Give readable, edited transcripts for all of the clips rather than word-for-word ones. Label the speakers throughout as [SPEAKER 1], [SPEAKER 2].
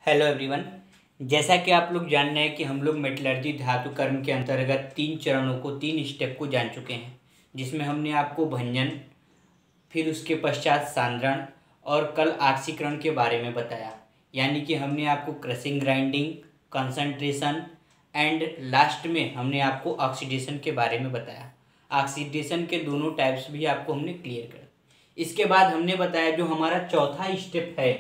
[SPEAKER 1] Hello everyone. जैसा कि आप लोग जान रहे हैं कि हम लोग मेटलर्जी धातु कर्म के अंतर्गत 3 चरणों को 3 स्टेप को जान चुके हैं, जिसमें हमने आपको भंजन, फिर उसके पश्चात सांद्रण और कल ऑक्सीकरण के बारे में बताया। यानी कि हमने आपको crushing, grinding, concentration and last में हमने आपको ऑक्सीडेशन के बारे में बताया। ऑक्सीडेशन के दोनों टाइप्स भी आपको हमने क्लियर कर। इसके बाद हमने बताया जो हमारा चौथा स्टेप है,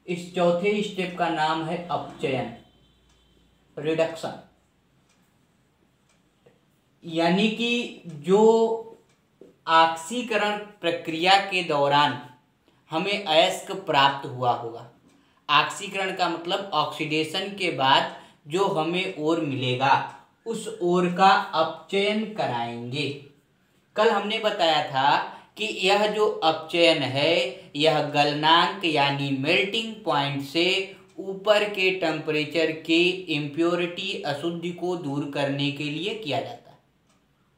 [SPEAKER 1] इस चौथे स्टेप का नाम है अपचयन, रिडक्शन। यानी कि जो ऑक्सीकरण प्रक्रिया के दौरान हमें अयस्क प्राप्त हुआ होगा, ऑक्सीकरण का मतलब ऑक्सीडेशन के बाद जो हमें ओर मिलेगा उस ओर का अपचयन कराएंगे। कल हमने बताया था कि यह जो अपचयन है यह गलनांक यानी मेल्टिंग पॉइंट से ऊपर के टेम्परेचर के इम्प्योरिटी अशुद्धि को दूर करने के लिए किया जाता है।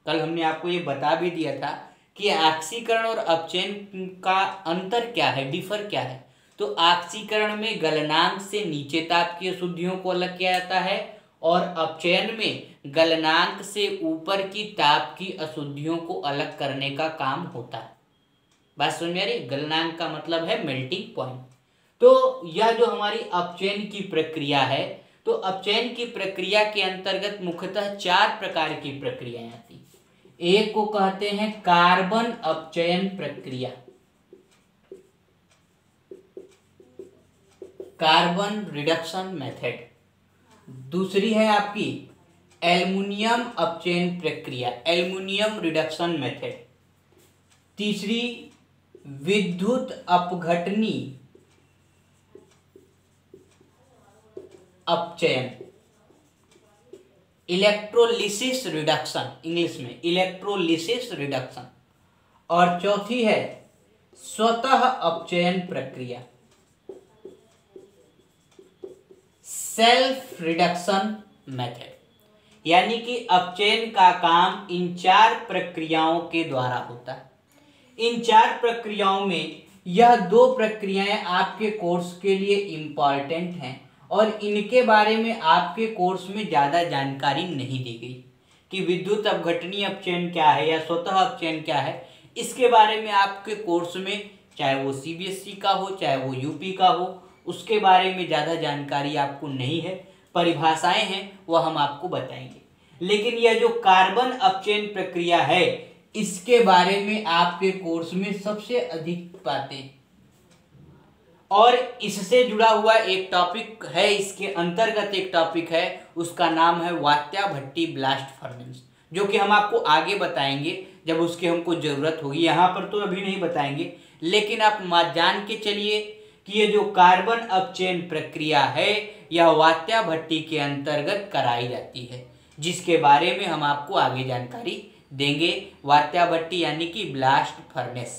[SPEAKER 1] कल हमने आपको ये बता भी दिया था कि ऑक्सीकरण और अपचयन का अंतर क्या है, डिफर क्या है। तो ऑक्सीकरण में गलनांक से नीचे ताप की अशुद्धियों को अलग किया जाता है और अपचयन में गलनांक से ऊपर की ताप की अशुद्धियों को अलग करने का काम होता है। बात समझ में आ रही? गलनांक का मतलब है मेल्टिंग पॉइंट। तो यह जो हमारी अपचयन की प्रक्रिया है, तो अपचयन की प्रक्रिया के अंतर्गत मुख्यतः 4 प्रकार की प्रक्रियाएं आती। एक को कहते हैं कार्बन अपचयन प्रक्रिया, कार्बन रिडक्शन मेथड। दूसरी है आपकी एल्युमिनियम अपचयन प्रक्रिया, एल्युमिनियम रिडक्शन मेथड। तीसरी विद्युत अपघटनी अपचयन, इलेक्ट्रोलिसिस रिडक्शन, इंग्लिश में इलेक्ट्रोलिसिस रिडक्शन। और चौथी है स्वतः अपचयन प्रक्रिया, सेल्फ रिडक्शन मेथड। यानी कि अपचयन का काम इन 4 प्रक्रियाओं के द्वारा होता है। इन 4 प्रक्रियाओं में यह 2 प्रक्रियाएं आपके कोर्स के लिए इम्पॉर्टेंट हैं और इनके बारे में आपके कोर्स में ज़्यादा जानकारी नहीं दी गई कि विद्युत अपघटनी अपचयन क्या है या स्वतः अपचयन क्या है। इसके बारे में आपके कोर्स में, चाहे वो सीबीएसई का हो चाहे वो यूपी का हो, उसके बारे में ज़्यादा जानकारी आपको नहीं है। परिभाषाएं हैं वह हम आपको बताएंगे। लेकिन यह जो कार्बन अपचयन प्रक्रिया है इसके बारे में आपके कोर्स में सबसे अधिक बातें, और इससे जुड़ा हुआ एक टॉपिक है, इसके अंतर्गत एक टॉपिक है, उसका नाम है वात्या भट्टी ब्लास्ट फर्नेस, जो कि हम आपको आगे बताएंगे जब उसकी हमको ज़रूरत होगी। यहाँ पर तो अभी नहीं बताएंगे, लेकिन आप जान के चलिए कि ये जो कार्बन अपचयन प्रक्रिया है यह वात्या भट्टी के अंतर्गत कराई जाती है, जिसके बारे में हम आपको आगे जानकारी देंगे। वात्या भट्टी यानी कि ब्लास्ट फर्नेस।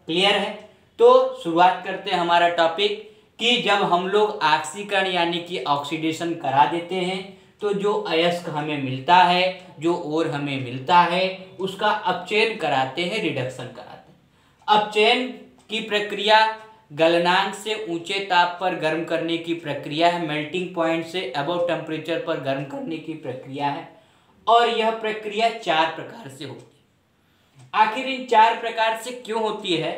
[SPEAKER 1] क्लियर है? तो शुरुआत करते हैं हमारा टॉपिक कि जब हम लोग ऑक्सीकरण यानी कि ऑक्सीडेशन करा देते हैं तो जो अयस्क हमें मिलता है, जो ओर हमें मिलता है, उसका अपचयन कराते हैं, रिडक्शन कराते हैं। अपचयन की प्रक्रिया गलनांक से ऊंचे ताप पर गर्म करने की प्रक्रिया है, मेल्टिंग पॉइंट से अबव टेम्परेचर पर गर्म करने की प्रक्रिया है, और यह प्रक्रिया 4 प्रकार से होती है। आखिर इन 4 प्रकार से क्यों होती है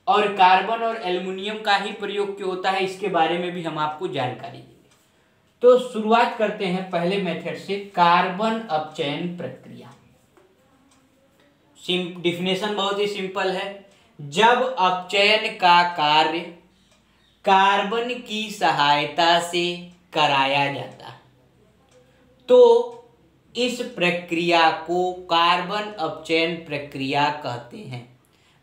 [SPEAKER 1] और कार्बन और एल्युमिनियम का ही प्रयोग क्यों होता है, इसके बारे में भी हम आपको जानकारी देंगे। तो शुरुआत करते हैं पहले मेथड से, कार्बन अपचयन प्रक्रिया। डिफिनेशन बहुत ही सिंपल है। जब अपचयन का कार्य कार्बन की सहायता से कराया जाता है तो इस प्रक्रिया को कार्बन अपचयन प्रक्रिया कहते हैं।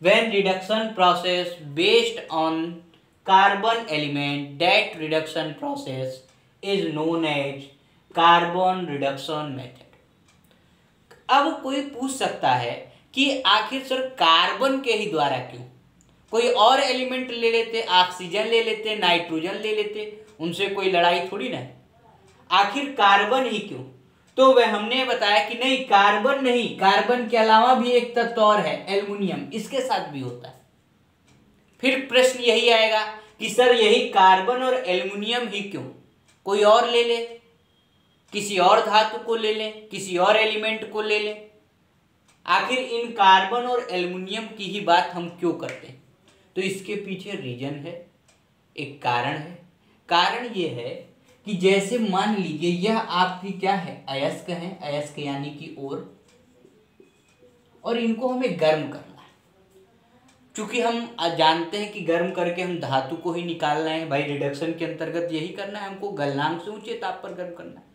[SPEAKER 1] When reduction process based on carbon element, that reduction process is known as carbon reduction method। अब कोई पूछ सकता है कि आखिर सर कार्बन के ही द्वारा क्यों? कोई और एलिमेंट ले लेते, ऑक्सीजन ले लेते, नाइट्रोजन ले लेते, उनसे कोई लड़ाई थोड़ी ना है। आखिर कार्बन ही क्यों? तो वह हमने बताया कि नहीं, कार्बन नहीं, कार्बन के अलावा भी एक तत्व और है, एल्युमिनियम, इसके साथ भी होता है। फिर प्रश्न यही आएगा कि सर यही कार्बन और एल्युमिनियम ही क्यों, कोई और ले ले, किसी और धातु को ले लें, किसी और एलिमेंट को ले लें, आखिर इन कार्बन और एल्युमिनियम की ही बात हम क्यों करते हैं? तो इसके पीछे रीजन है, एक कारण है। कारण ये है कि जैसे मान लीजिए यह आपकी क्या है, अयस्क है, अयस्क यानी कि और इनको हमें गर्म करना है। चूंकि हम जानते हैं कि गर्म करके हम धातु को ही निकालना है, भाई रिडक्शन के अंतर्गत यही करना है, हमको गलनांक से ऊंचे ताप पर गर्म करना है।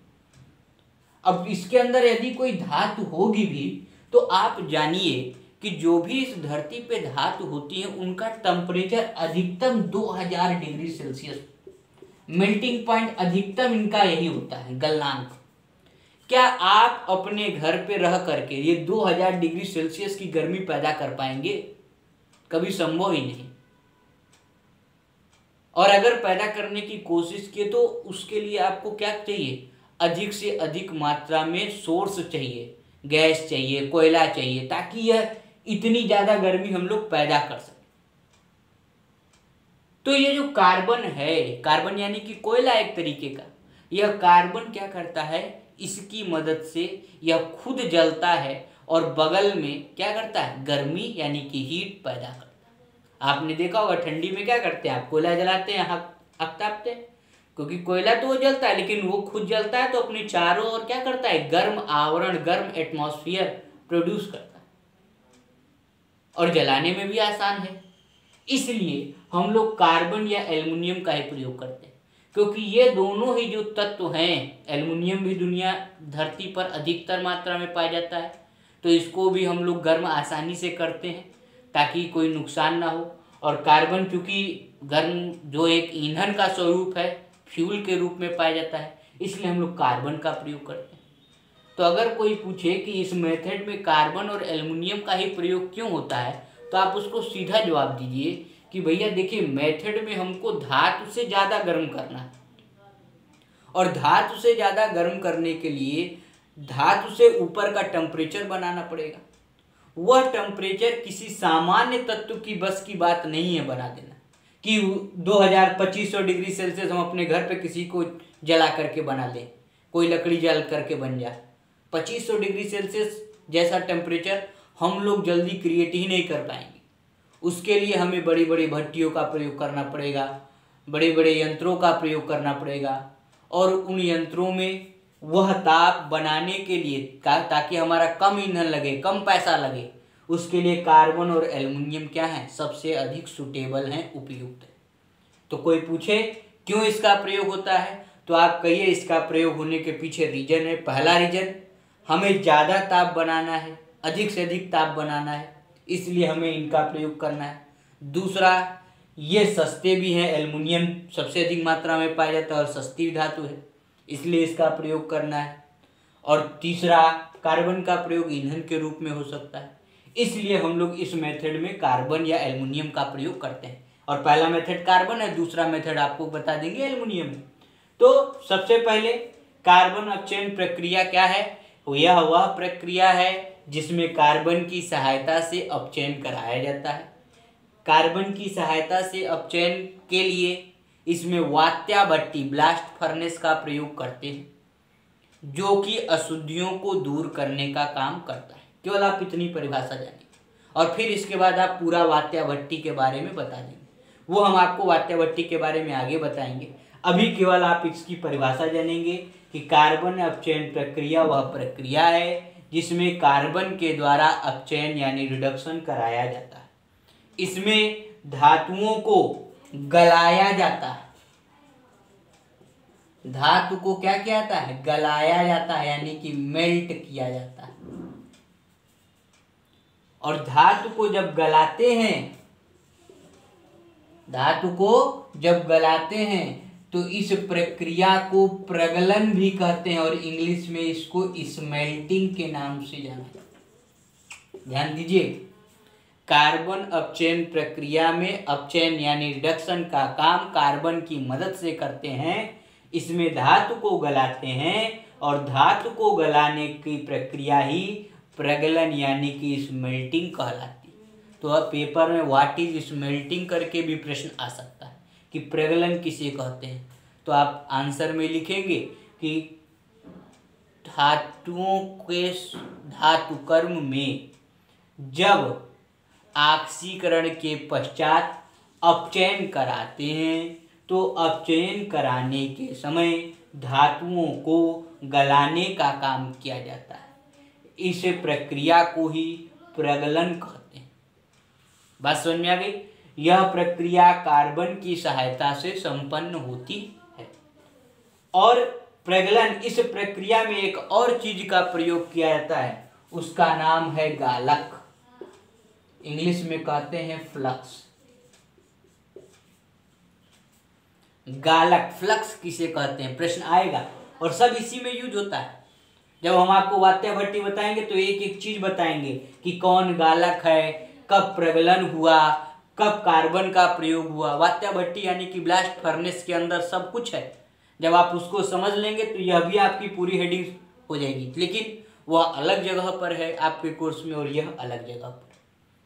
[SPEAKER 1] अब इसके अंदर यदि कोई धातु होगी भी तो आप जानिए कि जो भी इस धरती पे धातु होती है उनका टेम्परेचर अधिकतम 2000 डिग्री सेल्सियस, मेल्टिंग पॉइंट अधिकतम इनका यही होता है, गलनांक। क्या आप अपने घर पे रह करके ये 2000 डिग्री सेल्सियस की गर्मी पैदा कर पाएंगे? कभी संभव ही नहीं। और अगर पैदा करने की कोशिश की तो उसके लिए आपको क्या चाहिए, अधिक से अधिक मात्रा में सोर्स चाहिए, गैस चाहिए, कोयला चाहिए, ताकि यह इतनी ज्यादा गर्मी हम लोग पैदा कर सकें। तो ये जो कार्बन है, कार्बन यानी कि कोयला एक तरीके का, यह कार्बन क्या करता है, इसकी मदद से यह खुद जलता है और बगल में क्या करता है, गर्मी यानी कि हीट पैदा करता है। आपने देखा होगा ठंडी में क्या करते हैं, आप कोयला जलाते हैं, आग तापते हैं, क्योंकि कोयला तो वो जलता है लेकिन वो खुद जलता है तो अपने चारों ओर क्या करता है, गर्म आवरण, गर्म एटमॉस्फेयर प्रोड्यूस करता है और जलाने में भी आसान है। इसलिए हम लोग कार्बन या एल्युमिनियम का ही प्रयोग करते हैं, क्योंकि ये दोनों ही जो तत्व हैं, एल्युमिनियम भी दुनिया धरती पर अधिकतर मात्रा में पाया जाता है, तो इसको भी हम लोग गर्म आसानी से करते हैं ताकि कोई नुकसान ना हो। और कार्बन चूंकि गर्म जो एक ईंधन का स्वरूप है, फ्यूल के रूप में पाया जाता है, इसलिए हम लोग कार्बन का प्रयोग करते हैं। तो अगर कोई पूछे कि इस मेथड में कार्बन और एल्युमिनियम का ही प्रयोग क्यों होता है, तो आप उसको सीधा जवाब दीजिए कि भैया देखिए, मेथड में हमको धातु से ज़्यादा गर्म करना है और धातु से ज़्यादा गर्म करने के लिए धातु से ऊपर का टेम्परेचर बनाना पड़ेगा। वह टेम्परेचर किसी सामान्य तत्व की बस की बात नहीं है बना देना कि 2500 डिग्री सेल्सियस हम अपने घर पे किसी को जला करके बना लें, कोई लकड़ी जल करके बन जाए। 2500 डिग्री सेल्सियस जैसा टेम्परेचर हम लोग जल्दी क्रिएट ही नहीं कर पाएंगे। उसके लिए हमें बड़ी बड़ी भट्टियों का प्रयोग करना पड़ेगा, बड़े बड़े यंत्रों का प्रयोग करना पड़ेगा, और उन यंत्रों में वह ताप बनाने के लिए ताकि हमारा कम ईंधन लगे, कम पैसा लगे, उसके लिए कार्बन और एल्युमिनियम क्या है, सबसे अधिक सुटेबल हैं, उपयुक्त है। तो कोई पूछे क्यों इसका प्रयोग होता है, तो आप कहिए इसका प्रयोग होने के पीछे रीजन है। पहला रीजन, हमें ज़्यादा ताप बनाना है, अधिक से अधिक ताप बनाना है, इसलिए हमें इनका प्रयोग करना है। दूसरा, ये सस्ते भी हैं, एल्युमिनियम सबसे अधिक मात्रा में पाया जाता है और सस्ती धातु है, इसलिए इसका प्रयोग करना है। और तीसरा, कार्बन का प्रयोग ईंधन के रूप में हो सकता है, इसलिए हम लोग इस मेथड में कार्बन या एल्युमिनियम का प्रयोग करते हैं। और पहला मेथड कार्बन है, दूसरा मेथड आपको बता देंगे एल्युमिनियम है। तो सबसे पहले कार्बन अपचयन प्रक्रिया क्या है, यह वह प्रक्रिया है जिसमें कार्बन की सहायता से अपचयन कराया जाता है। कार्बन की सहायता से अपचयन के लिए इसमें वात्या भट्टी, ब्लास्ट फर्नेस का प्रयोग करते हैं, जो कि अशुद्धियों को दूर करने का काम करता है। केवल आप इतनी परिभाषा जानिए और फिर इसके बाद आप पूरा वात्या भट्टी के बारे में बता देंगे। वो हम आपको वात्या भट्टी के बारे में आगे बताएंगे। अभी केवल आप इसकी परिभाषा जानेंगे कि कार्बन अपचयन प्रक्रिया वह प्रक्रिया है जिसमें कार्बन के द्वारा अपचयन यानी रिडक्शन कराया जाता है। इसमें धातुओं को गलाया जाता है, धातु को क्या किया जाता है, गलाया जाता है, यानी कि मेल्ट किया जाता है। और धातु को जब गलाते हैं, धातु को जब गलाते हैं तो इस प्रक्रिया को प्रगलन भी कहते हैं और इंग्लिश में इसको स्मेल्टिंग के नाम से जाना जाता है। ध्यान दीजिए, कार्बन अपचयन प्रक्रिया में अपचयन यानी रिडक्शन का काम कार्बन की मदद से करते हैं। इसमें धातु को गलाते हैं और धातु को गलाने की प्रक्रिया ही प्रगलन यानी कि स्मेल्टिंग कहलाती है। तो अब पेपर में व्हाट इज स्मेल्टिंग करके भी प्रश्न आ सकता है कि प्रगलन किसे कहते हैं, तो आप आंसर में लिखेंगे कि धातुओं के धातु कर्म में जब ऑक्सीकरण के पश्चात अपचयन कराते हैं तो अपचयन कराने के समय धातुओं को गलाने का काम किया जाता है। इस प्रक्रिया को ही प्रगलन कहते हैं। बात समझ में आ गई। यह प्रक्रिया कार्बन की सहायता से संपन्न होती है। और प्रगलन इस प्रक्रिया में एक और चीज का प्रयोग किया जाता है, उसका नाम है गालक। इंग्लिश में कहते हैं फ्लक्स। गालक फ्लक्स किसे कहते हैं, प्रश्न आएगा और सब इसी में यूज होता है। जब हम आपको वात्या भट्टी बताएंगे तो एक एक चीज बताएंगे कि कौन गालक है, कब प्रगलन हुआ, कब कार्बन का प्रयोग हुआ। वात्या भट्टी यानी कि ब्लास्ट फर्नेस के अंदर सब कुछ है। जब आप उसको समझ लेंगे तो यह भी आपकी पूरी हेडिंग हो जाएगी, लेकिन वह अलग जगह पर है आपके कोर्स में और यह अलग जगह पर।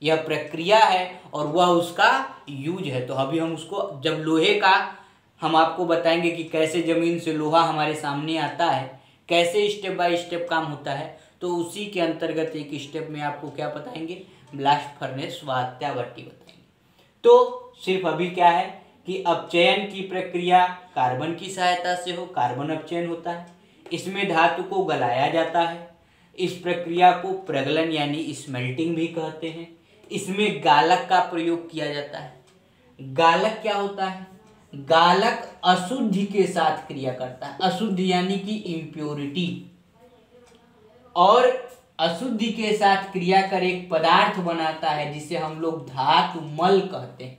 [SPEAKER 1] यह प्रक्रिया है और वह उसका यूज है। तो अभी हम उसको, जब लोहे का हम आपको बताएंगे कि कैसे जमीन से लोहा हमारे सामने आता है, कैसे स्टेप बाय स्टेप काम होता है, तो उसी के अंतर्गत एक स्टेप में आपको क्या बताएंगे, ब्लास्ट फर्नेस वात्या भट्टी बताएंगे। तो सिर्फ अभी क्या है कि अपचयन की प्रक्रिया कार्बन की सहायता से हो, कार्बन अपचयन होता है, इसमें धातु को गलाया जाता है। इस प्रक्रिया को प्रगलन यानी स्मेल्टिंग भी कहते हैं। इसमें गालक का प्रयोग किया जाता है। गालक क्या होता है, गालक अशुद्धि के साथ क्रिया करता है। अशुद्धि यानी कि इम्प्योरिटी, और अशुद्धि के साथ क्रिया कर एक पदार्थ बनाता है जिसे हम लोग धातु मल कहते हैं।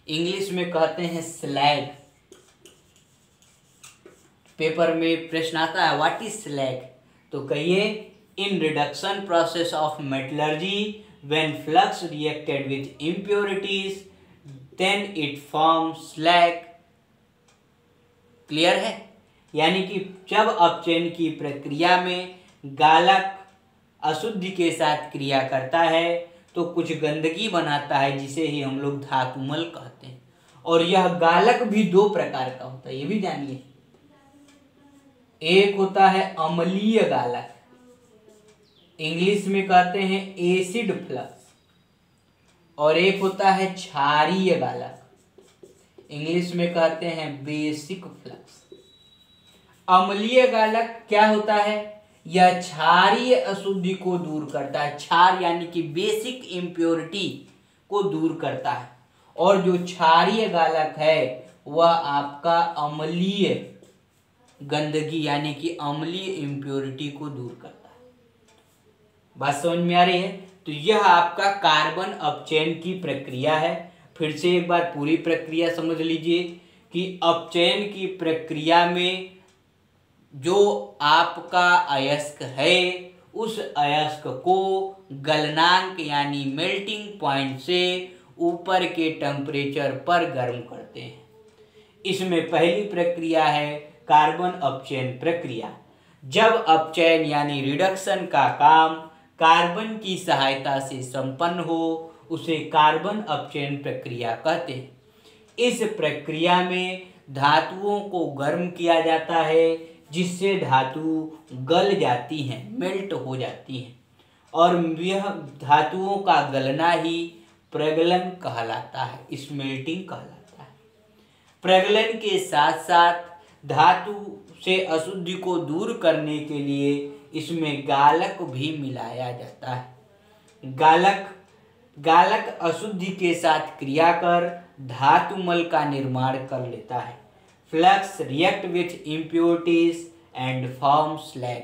[SPEAKER 1] इंग्लिश में कहते हैं स्लैग। पेपर में प्रश्न आता है व्हाट इज स्लैग, तो कहिए in reduction process of metallurgy when flux reacted with impurities then it form slag. Clear है। यानी कि जब अपचयन की प्रक्रिया में गालक अशुद्धि के साथ क्रिया करता है तो कुछ गंदगी बनाता है जिसे ही हम लोग धातुमल कहते हैं। और यह गालक भी दो प्रकार का होता है, ये भी जानिए। एक होता है अम्लीय गालक, इंग्लिश में कहते हैं एसिड फ्लक्स, और एक होता है क्षारीय गालक, इंग्लिश में कहते हैं बेसिक फ्लक्स। अम्लीय गालक क्या होता है, यह क्षारीय अशुद्धि को दूर करता है। क्षार यानी कि बेसिक इम्प्योरिटी को दूर करता है। और जो क्षारीय गालक है वह आपका अम्लीय गंदगी यानी कि अम्लीय इम्प्योरिटी को दूर करता है। बात समझ में आ रही है। तो यह आपका कार्बन अपचयन की प्रक्रिया है। फिर से एक बार पूरी प्रक्रिया समझ लीजिए कि अपचयन की प्रक्रिया में जो आपका अयस्क है उस अयस्क को गलनांक यानी मेल्टिंग पॉइंट से ऊपर के टेम्परेचर पर गर्म करते हैं। इसमें पहली प्रक्रिया है कार्बन अपचयन प्रक्रिया। जब अपचयन यानी रिडक्शन का काम कार्बन की सहायता से संपन्न हो उसे कार्बन अपचयन प्रक्रिया कहते हैं। इस प्रक्रिया में धातुओं को गर्म किया जाता है जिससे धातु गल जाती हैं, मेल्ट हो जाती हैं, और यह धातुओं का गलना ही प्रगलन कहलाता है, स्मेल्टिंग कहलाता है। प्रगलन के साथ साथ धातु से अशुद्धि को दूर करने के लिए इसमें गालक भी मिलाया जाता है। गालक अशुद्धि के साथ क्रिया कर धातुमल का निर्माण कर लेता है। Flux react with impurities and form slag.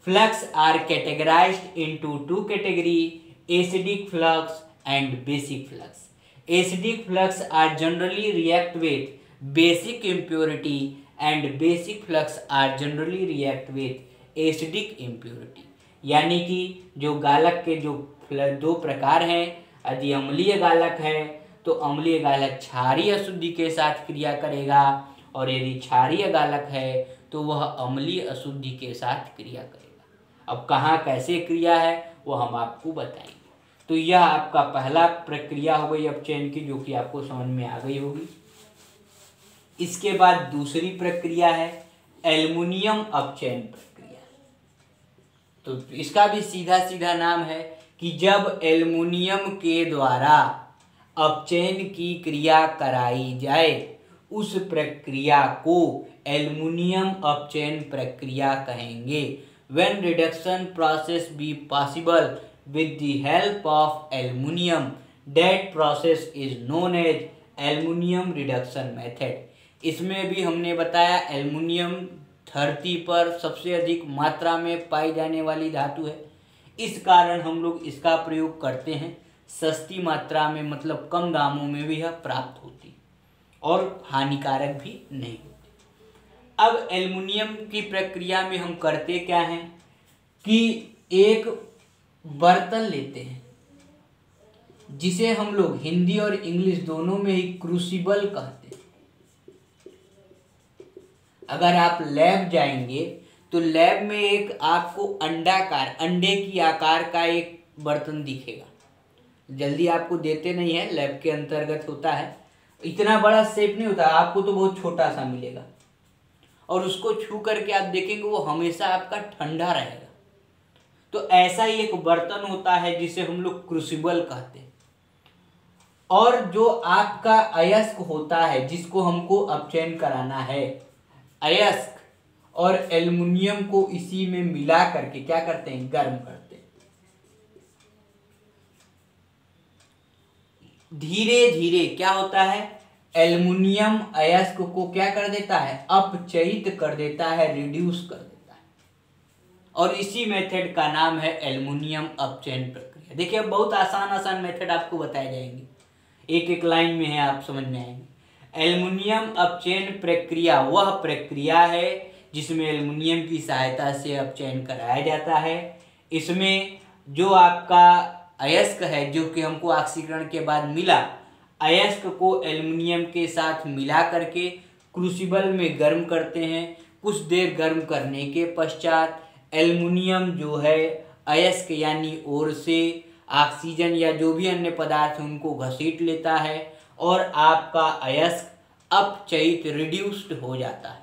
[SPEAKER 1] Flux are categorized into two categories, acidic flux and basic flux. Acidic flux are generally react with basic impurity and basic flux are generally react with acidic impurity. यानी कि जो गालक के जो दो प्रकार हैं, यदि अम्लीय गालक है तो अम्लीय गालक क्षारीय अशुद्धि के साथ क्रिया करेगा, और यदि क्षारीय गालक है तो वह अम्लीय अशुद्धि के साथ क्रिया करेगा। अब कहाँ कैसे क्रिया है वो हम आपको बताएंगे। तो यह आपका पहला प्रक्रिया हो गई अपचयन की, जो कि आपको समझ में आ गई होगी। इसके बाद दूसरी प्रक्रिया है एल्युमिनियम अपचयन प्रक्रिया। तो इसका भी सीधा सीधा नाम है कि जब एल्युमिनियम के द्वारा अपचयन की क्रिया कराई जाए उस प्रक्रिया को एल्युमिनियम अपचयन प्रक्रिया कहेंगे। When reduction process be possible with the help of aluminium, that process is known as aluminium reduction method। इसमें भी हमने बताया एल्युमिनियम धरती पर सबसे अधिक मात्रा में पाई जाने वाली धातु है, इस कारण हम लोग इसका प्रयोग करते हैं। सस्ती मात्रा में मतलब कम दामों में भी यह प्राप्त होती और हानिकारक भी नहीं होती। अब एल्युमिनियम की प्रक्रिया में हम करते क्या हैं कि एक बर्तन लेते हैं जिसे हम लोग हिंदी और इंग्लिश दोनों में ही क्रूसिबल कहते हैं। अगर आप लैब जाएंगे तो लैब में एक आपको अंडाकार अंडे की आकार का एक बर्तन दिखेगा, जल्दी आपको देते नहीं है, लैब के अंतर्गत होता है, इतना बड़ा शेप नहीं होता, आपको तो बहुत छोटा सा मिलेगा और उसको छू करके आप देखेंगे वो हमेशा आपका ठंडा रहेगा। तो ऐसा ही एक बर्तन होता है जिसे हम लोग क्रूसिबल कहते हैं। और जो आपका अयस्क होता है जिसको हमको अपचयन कराना है, अयस्क और एल्युमिनियम को इसी में मिला करके क्या करते हैं, गर्म करते हैं। धीरे धीरे क्या होता है, एल्युमिनियम अयस्क को क्या कर देता है, अपचयित कर देता है, रिड्यूस कर देता है। और इसी मेथड का नाम है एल्युमिनियम अपचयन प्रक्रिया। देखिए अब बहुत आसान मेथड आपको बताए जाएंगे, एक एक लाइन में है, आप समझ में आएंगे। एल्युमिनियम अपचयन प्रक्रिया वह प्रक्रिया है जिसमें एल्युमिनियम की सहायता से अपचयन कराया जाता है। इसमें जो आपका अयस्क है जो कि हमको ऑक्सीकरण के बाद मिला, अयस्क को एल्युमिनियम के साथ मिला करके क्रूसिबल में गर्म करते हैं। कुछ देर गर्म करने के पश्चात एल्युमिनियम जो है अयस्क यानी ओर से ऑक्सीजन या जो भी अन्य पदार्थ है उनको घसीट लेता है और आपका अयस्क अपचयित रिड्यूस्ड हो जाता है।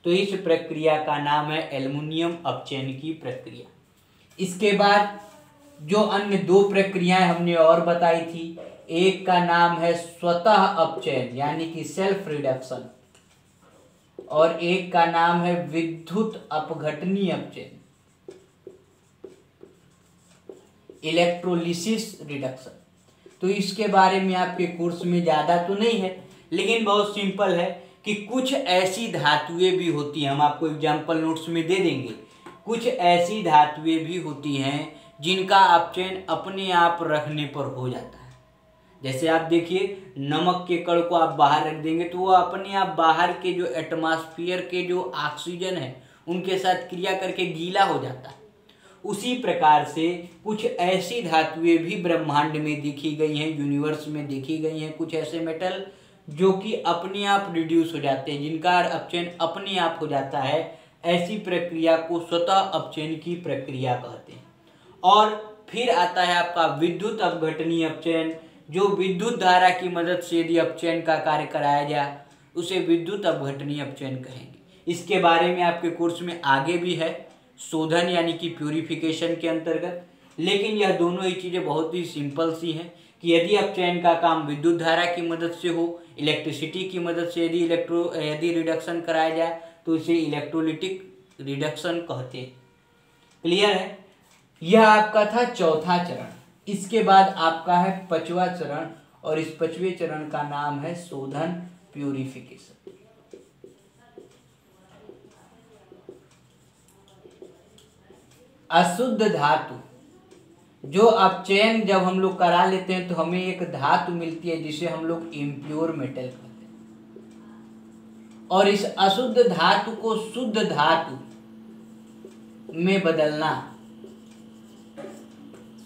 [SPEAKER 1] तो इस प्रक्रिया का नाम है एल्युमिनियम अपचयन की प्रक्रिया। इसके बाद जो अन्य दो प्रक्रियाएं हमने और बताई थी, एक का नाम है स्वतः अपचयन यानी कि सेल्फ रिडक्शन और एक का नाम है विद्युत अपघटनीय अपचयन, इलेक्ट्रोलिसिस रिडक्शन। तो इसके बारे में आपके कोर्स में ज़्यादा तो नहीं है लेकिन बहुत सिंपल है कि कुछ ऐसी धातुएं भी होती हैं, हम आपको एग्जाम्पल नोट्स में दे देंगे, कुछ ऐसी धातुएं भी होती हैं जिनका अपचयन अपने आप रखने पर हो जाता है। जैसे आप देखिए नमक के कण को आप बाहर रख देंगे तो वो अपने आप बाहर के जो एटमॉस्फेयर के जो ऑक्सीजन है उनके साथ क्रिया करके गीला हो जाता है। उसी प्रकार से कुछ ऐसी धातुएं भी ब्रह्मांड में देखी गई हैं, यूनिवर्स में देखी गई हैं, कुछ ऐसे मेटल जो कि अपने आप रिड्यूस हो जाते हैं, जिनका अपचयन अपने आप हो जाता है। ऐसी प्रक्रिया को स्वतः अपचयन की प्रक्रिया कहते हैं। और फिर आता है आपका विद्युत अपघटनीय अपचयन, जो विद्युत धारा की मदद से यदि अपचयन का कार्य कराया जाए उसे विद्युत अपघटनीय अपचयन कहेंगे। इसके बारे में आपके कोर्स में आगे भी है, शोधन यानी कि प्यूरिफिकेशन के अंतर्गत। लेकिन यह दोनों ही चीज़ें बहुत ही सिंपल सी हैं कि यदि अपचयन का काम विद्युत धारा की मदद से हो, इलेक्ट्रिसिटी की मदद से यदि रिडक्शन कराया जाए तो इसे इलेक्ट्रोलिटिक रिडक्शन कहते हैं। क्लियर है? यह आपका था चौथा चरण। इसके बाद आपका है पांचवा चरण और इस पांचवें चरण का नाम है शोधन, प्यूरिफिकेशन। अशुद्ध धातु जो अपचयन जब हम लोग करा लेते हैं तो हमें एक धातु मिलती है जिसे हम लोग इम्प्योर मेटल कहते हैं और इस अशुद्ध धातु को शुद्ध धातु में बदलना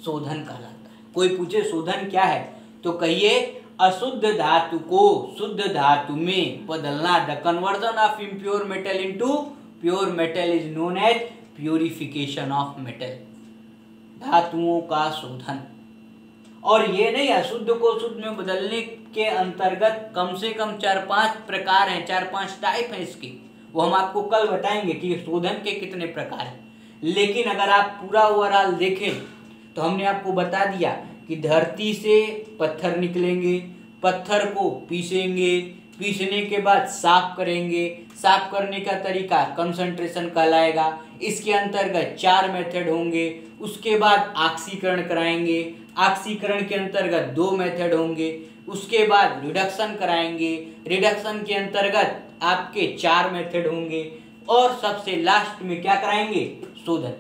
[SPEAKER 1] शोधन कहलाता है। कोई पूछे शोधन क्या है तो कहिए अशुद्ध धातु को शुद्ध धातु में बदलना। The conversion of impure metal into pure metal is known as purification of metal, धातुओं का शोधन। और ये नहीं, अशुद्ध को शुद्ध में बदलने के अंतर्गत कम से कम 4-5 प्रकार हैं, 4-5 टाइप हैं इसके, वो हम आपको कल बताएंगे कि शोधन के कितने प्रकार हैं। लेकिन अगर आप पूरा ओवरऑल देखें तो हमने आपको बता दिया कि धरती से पत्थर निकलेंगे, पत्थर को पीसेंगे, पीसने के बाद साफ करेंगे, साफ करने का तरीका कंसंट्रेशन कहलाएगा। इसके अंतर्गत 4 मेथड होंगे। उसके बाद ऑक्सीकरण कराएंगे, ऑक्सीकरण के अंतर्गत 2 मेथड होंगे। उसके बाद रिडक्शन कराएंगे, रिडक्शन के अंतर्गत आपके 4 मेथड होंगे। और सबसे लास्ट में क्या कराएंगे, शोधन।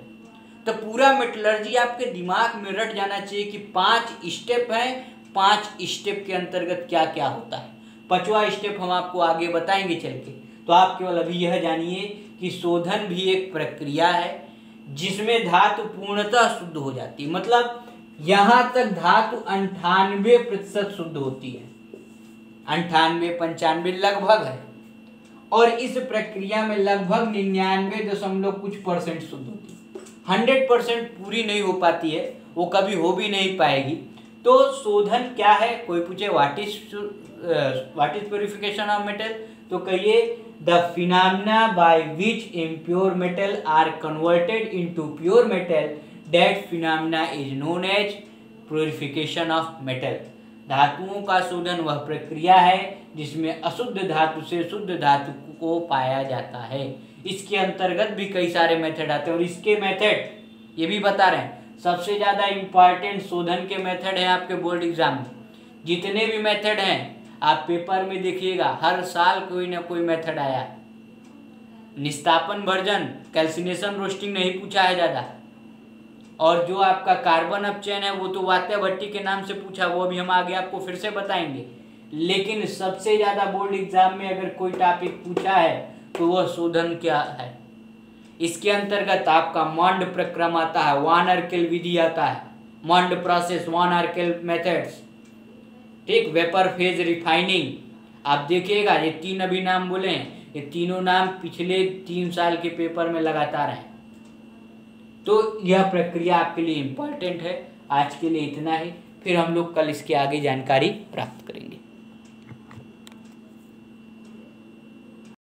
[SPEAKER 1] तो पूरा मेटलर्जी आपके दिमाग में रट जाना चाहिए कि 5 स्टेप हैं, 5 स्टेप के अंतर्गत क्या क्या होता है। 5वां स्टेप हम आपको आगे बताएंगे चल के। तो आप केवल अभी यह जानिए कि शोधन भी एक प्रक्रिया है जिसमें धातु पूर्णतः शुद्ध हो जाती है। मतलब यहाँ तक धातु 98% शुद्ध होती है, 98-95 लगभग है। और इस प्रक्रिया में लगभग 99 कुछ परसेंट शुद्ध होती है। 100% पूरी नहीं हो पाती है, वो कभी हो भी नहीं पाएगी। तो शोधन क्या है, कोई पूछे what is purification of metal, तो कहिए the phenomena by which impure metal are converted into pure metal, that phenomena is known as purification of metal. धातुओं का शोधन वह प्रक्रिया है जिसमें अशुद्ध धातु से शुद्ध धातु को पाया जाता है। इसके अंतर्गत भी कई सारे मेथड आते हैं और इसके मेथड ये भी बता रहे हैं, सबसे ज़्यादा इम्पॉर्टेंट शोधन के मेथड हैं आपके बोर्ड एग्जाम में। जितने भी मेथड हैं आप पेपर में देखिएगा, हर साल कोई ना कोई मेथड आया। निस्तापन भर्जन, कैल्सिनेशन रोस्टिंग नहीं पूछा है ज़्यादा। और जो आपका कार्बन अपचयन है वो तो वात्या भट्टी के नाम से पूछा, वो अभी हम आगे आपको फिर से बताएंगे। लेकिन सबसे ज़्यादा बोर्ड एग्जाम में अगर कोई टॉपिक पूछा है तो वह शोधन क्या है। इसके अंतर्गत आपका मॉन्ड प्रक्रम आता है, वान आर्केल विधि आता है, मॉन्ड प्रोसेस, वान आर्केल मेथड्स, ठीक, वेपर फेज रिफाइनिंग। आप देखिएगा ये 3 अभी नाम बोले हैं, ये तीनों नाम पिछले 3 साल के पेपर में लगातार हैं। तो यह प्रक्रिया आपके लिए इम्पोर्टेंट है। आज के लिए इतना ही, फिर हम लोग कल इसके आगे जानकारी प्राप्त करेंगे।